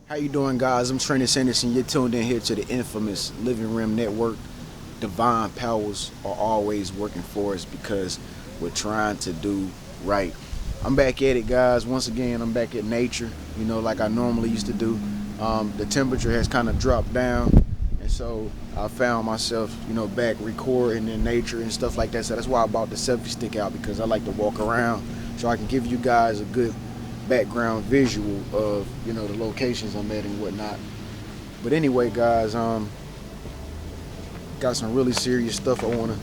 How you doing, guys? I'm Trenius and you're tuned in here to the infamous Living Rim Network. Divine powers are always working for us because we're trying to do right. I'm back at it, guys. Once again, I'm back at nature, like I normally used to do. The temperature has kind of dropped down, and so I found myself, back recording in nature and stuff like that. So that's why I brought the selfie stick out, because I like to walk around so I can give you guys a good background visual of the locations I'm at and whatnot. But anyway, guys, got some really serious stuff I want to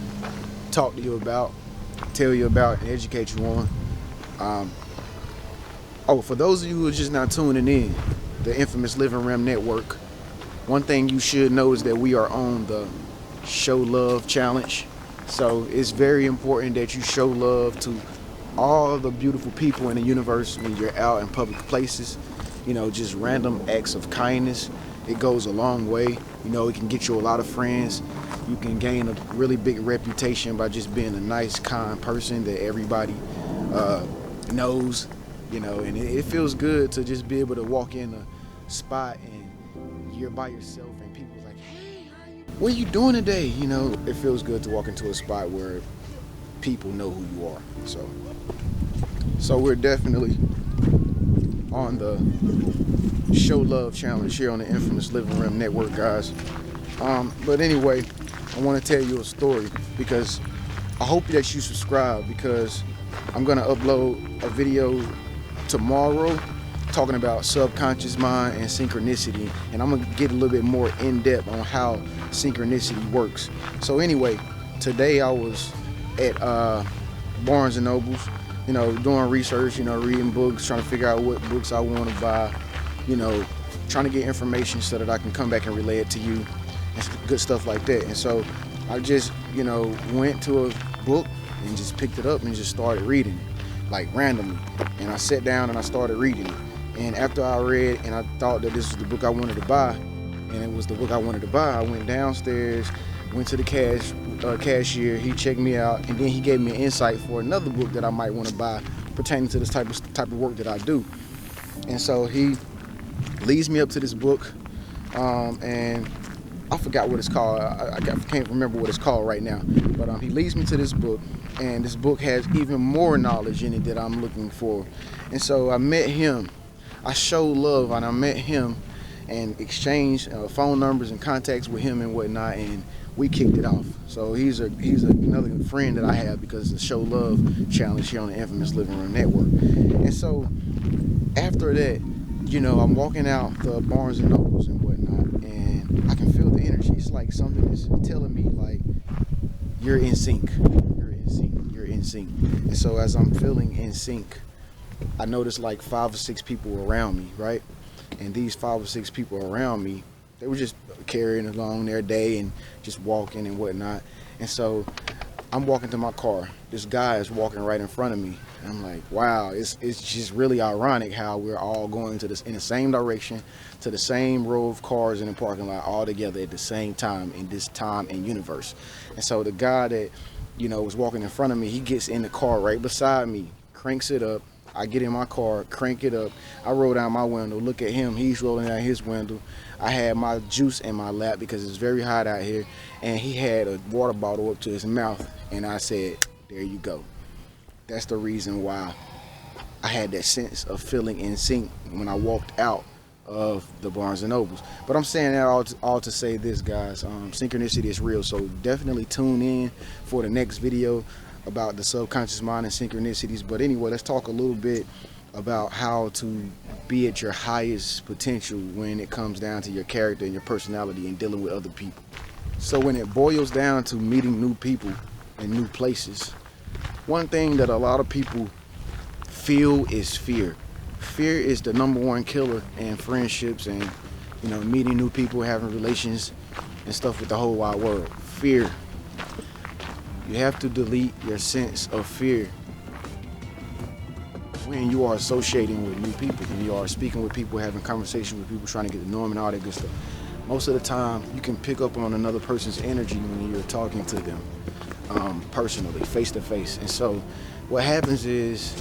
talk to you about, tell you about, and educate you on. For those of you who are just now tuning in, the infamous Living Rim Network, one thing you should know is that we are on the Show Love Challenge. So it's very important that you show love to all the beautiful people in the universe when you're out in public places. Just random acts of kindness. It goes a long way. It can get you a lot of friends. You can gain a really big reputation by just being a nice, kind person that everybody knows. And it feels good to just be able to walk in a spot and you're by yourself and people's like, hey, what are you doing today? It feels good to walk into a spot where people know who you are. So we're definitely on the Show Love Challenge here on the infamous Living Rim Network, guys. But anyway, I want to tell you a story because I hope that you subscribe, because I'm going to upload a video tomorrow talking about subconscious mind and synchronicity, and I'm going to get a little bit more in depth on how synchronicity works. So anyway, today I was at Barnes and Nobles, doing research, reading books, trying to figure out what books I want to buy, trying to get information so that I can come back and relay it to you and good stuff like that. And so I just, went to a book and just picked it up and just started reading it, like randomly. And I sat down and I started reading it. And after I read and I thought that this was the book I wanted to buy, and it was the book I wanted to buy, I went downstairs, went to the cashier, he checked me out, and then he gave me an insight for another book that I might want to buy pertaining to this type of work that I do. And so he leads me up to this book, and I forgot what it's called. I can't remember what it's called right now. But he leads me to this book, and this book has even more knowledge in it that I'm looking for. And so I met him. I showed love, and I met him and exchanged phone numbers and contacts with him and whatnot, and we kicked it off. So he's another friend that I have because of the Show Love Challenge here on the infamous Living Room Network. And so after that, I'm walking out the Barnes and Nobles and whatnot, and I can feel the energy. It's like something is telling me, like, you're in sync. You're in sync. You're in sync. And so as I'm feeling in sync, I noticed like 5 or 6 people around me, right? And these 5 or 6 people around me, they were just carrying along their day and just walking and whatnot. And so I'm walking to my car. This guy is walking right in front of me. And I'm like, wow, it's just really ironic how we're all going to this in the same direction, to the same row of cars in the parking lot, all together at the same time in this time and universe. And so the guy that, was walking in front of me, he gets in the car right beside me, cranks it up. I get in my car, crank it up. I roll down my window, look at him. He's rolling down his window. I had my juice in my lap because it's very hot out here. And he had a water bottle up to his mouth. And I said, there you go. That's the reason why I had that sense of feeling in sync when I walked out of the Barnes and Nobles. But I'm saying that all to say this, guys. Synchronicity is real. So definitely tune in for the next video about the subconscious mind and synchronicities. But anyway, let's talk a little bit about how to be at your highest potential when it comes down to your character and your personality and dealing with other people. So when it boils down to meeting new people in new places, one thing that a lot of people feel is fear. Fear is the #1 killer in friendships and meeting new people, having relations and stuff with the whole wide world. Fear. You have to delete your sense of fear when you are associating with new people, when you are speaking with people, having conversations with people, trying to get to know them and all that good stuff. Most of the time, you can pick up on another person's energy when you're talking to them personally, face to face. And so what happens is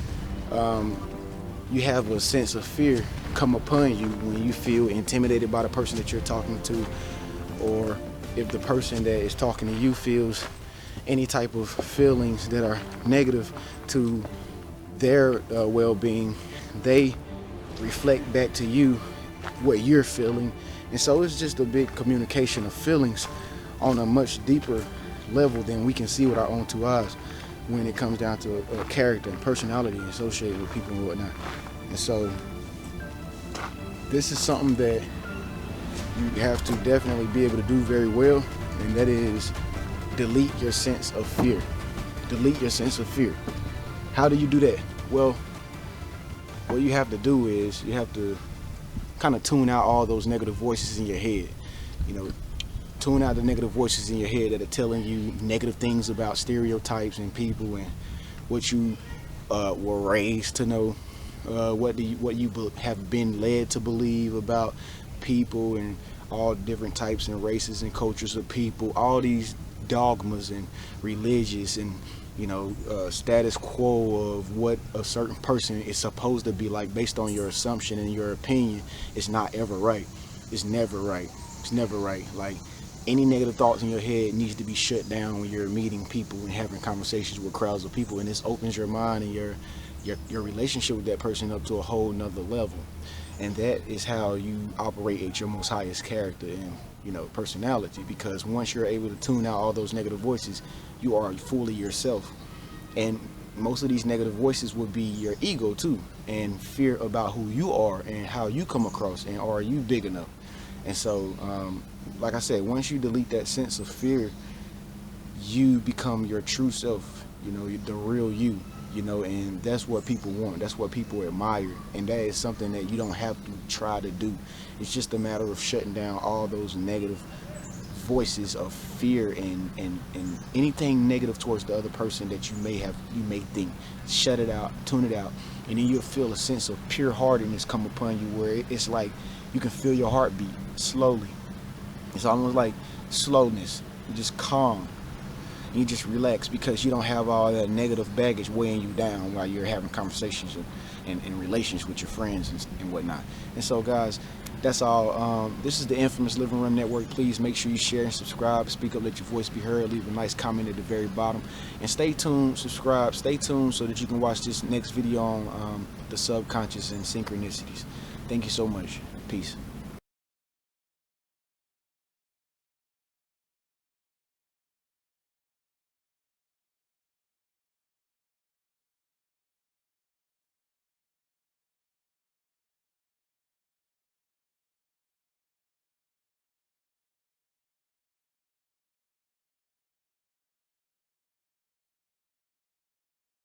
you have a sense of fear come upon you when you feel intimidated by the person that you're talking to, or if the person that is talking to you feels any type of feelings that are negative to their well-being, they reflect back to you what you're feeling. And so it's just a big communication of feelings on a much deeper level than we can see with our own two eyes when it comes down to character and personality associated with people and whatnot. And so this is something that you have to definitely be able to do very well, and that is delete your sense of fear. Delete your sense of fear. How do you do that? Well, what you have to do is you have to kind of tune out all those negative voices in your head. You know, tune out the negative voices in your head that are telling you negative things about stereotypes and people and what you were raised to know, what you have been led to believe about people and all different types and races and cultures of people, all these dogmas and religious and status quo of what a certain person is supposed to be like based on your assumption and your opinion. It's not ever right. It's never right. It's never right. Like, any negative thoughts in your head needs to be shut down when you're meeting people and having conversations with crowds of people, and this opens your mind and your relationship with that person up to a whole nother level. And that is how you operate at your most highest character and personality, because once you're able to tune out all those negative voices, you are fully yourself. And most of these negative voices would be your ego too, and fear about who you are and how you come across, and are you big enough. And so like I said, once you delete that sense of fear, you become your true self, the real you, and that's what people want. That's what people admire. And that is something that you don't have to try to do. It's just a matter of shutting down all those negative voices of fear and anything negative towards the other person that you may think. Shut it out, tune it out, and then you'll feel a sense of pure heartedness come upon you, where it's like you can feel your heartbeat slowly. It's almost like slowness. You just calm. You just relax because you don't have all that negative baggage weighing you down while you're having conversations and relations with your friends and whatnot. And so, guys, that's all. This is the infamous Living Room Network. Please make sure you share and subscribe. Speak up, let your voice be heard. Leave a nice comment at the very bottom. And stay tuned, subscribe, stay tuned so that you can watch this next video on the subconscious and synchronicities. Thank you so much. Peace.